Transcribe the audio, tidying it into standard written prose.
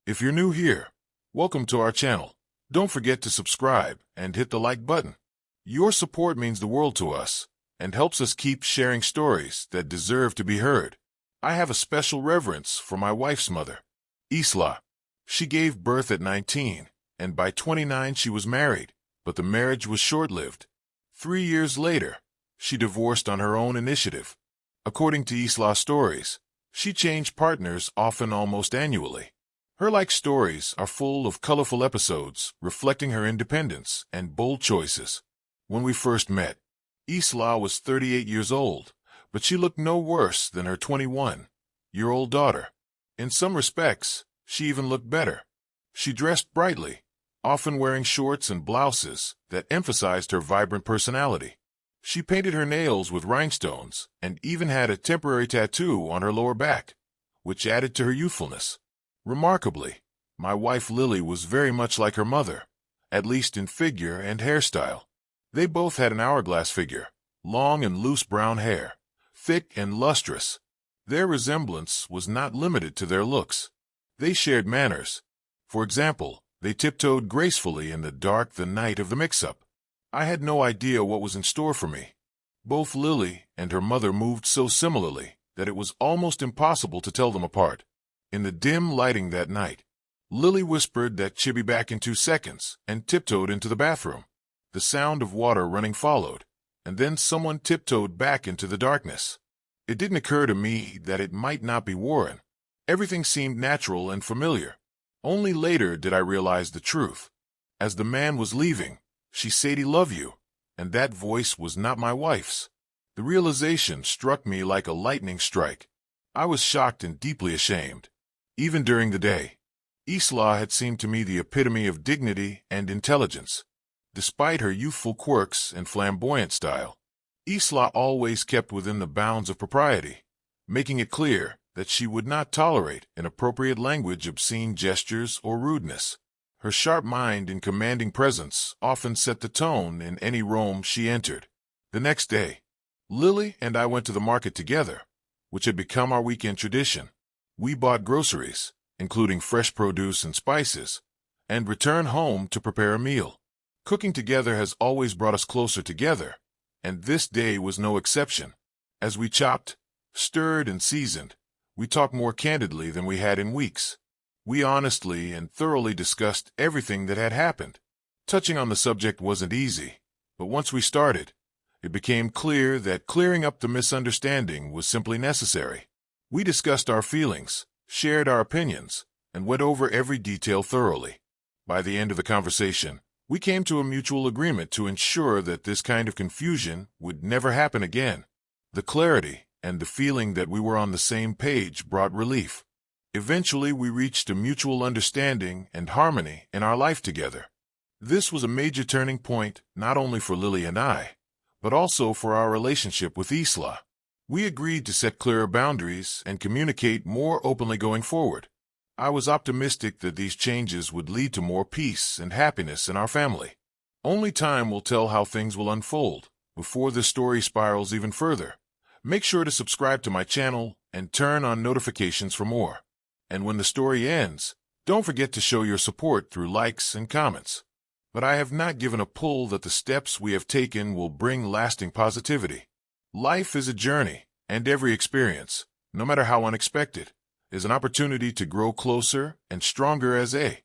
If you're new here, welcome to our channel. Don't forget to subscribe and hit the like button. Your support means the world to us and helps us keep sharing stories that deserve to be heard. I have a special reverence for my wife's mother, Isla. She gave birth at 19, and by 29 she was married, but the marriage was short-lived. 3 years later, she divorced on her own initiative. According to Isla's stories, she changed partners often almost annually. Her like stories are full of colorful episodes reflecting her independence and bold choices. When we first met, Isla was 38 years old, but she looked no worse than her 21-year-old daughter. In some respects, she even looked better. She dressed brightly, often wearing shorts and blouses that emphasized her vibrant personality. She painted her nails with rhinestones and even had a temporary tattoo on her lower back, which added to her youthfulness. Remarkably, my wife Lily was very much like her mother, at least in figure and hairstyle. They both had an hourglass figure, long and loose brown hair, thick and lustrous. Their resemblance was not limited to their looks. They shared manners. For example, they tiptoed gracefully in the dark the night of the mix-up. I had no idea what was in store for me. Both Lily and her mother moved so similarly that it was almost impossible to tell them apart. In the dim lighting that night, Lily whispered that she'd be back in 2 seconds and tiptoed into the bathroom. The sound of water running followed, and then someone tiptoed back into the darkness. It didn't occur to me that it might not be Warren. Everything seemed natural and familiar. Only later did I realize the truth. As the man was leaving, she said he loved you, and that voice was not my wife's. The realization struck me like a lightning strike. I was shocked and deeply ashamed. Even during the day, Isla had seemed to me the epitome of dignity and intelligence. Despite her youthful quirks and flamboyant style, Isla always kept within the bounds of propriety, making it clear that she would not tolerate inappropriate language, obscene gestures, or rudeness. Her sharp mind and commanding presence often set the tone in any room she entered. The next day, Lily and I went to the market together, which had become our weekend tradition. We bought groceries, including fresh produce and spices, and returned home to prepare a meal. Cooking together has always brought us closer together, and this day was no exception. As we chopped, stirred, and seasoned, we talked more candidly than we had in weeks. We honestly and thoroughly discussed everything that had happened. Touching on the subject wasn't easy, but once we started, it became clear that clearing up the misunderstanding was simply necessary. We discussed our feelings, shared our opinions, and went over every detail thoroughly. By the end of the conversation, we came to a mutual agreement to ensure that this kind of confusion would never happen again. The clarity and the feeling that we were on the same page brought relief. Eventually, we reached a mutual understanding and harmony in our life together. This was a major turning point not only for Lily and I, but also for our relationship with Isla. We agreed to set clearer boundaries and communicate more openly going forward. I was optimistic that these changes would lead to more peace and happiness in our family. Only time will tell how things will unfold before this story spirals even further. Make sure to subscribe to my channel and turn on notifications for more. And when the story ends, don't forget to show your support through likes and comments. But I have not given a pull that the steps we have taken will bring lasting positivity. Life is a journey, and every experience, no matter how unexpected, is an opportunity to grow closer and stronger as a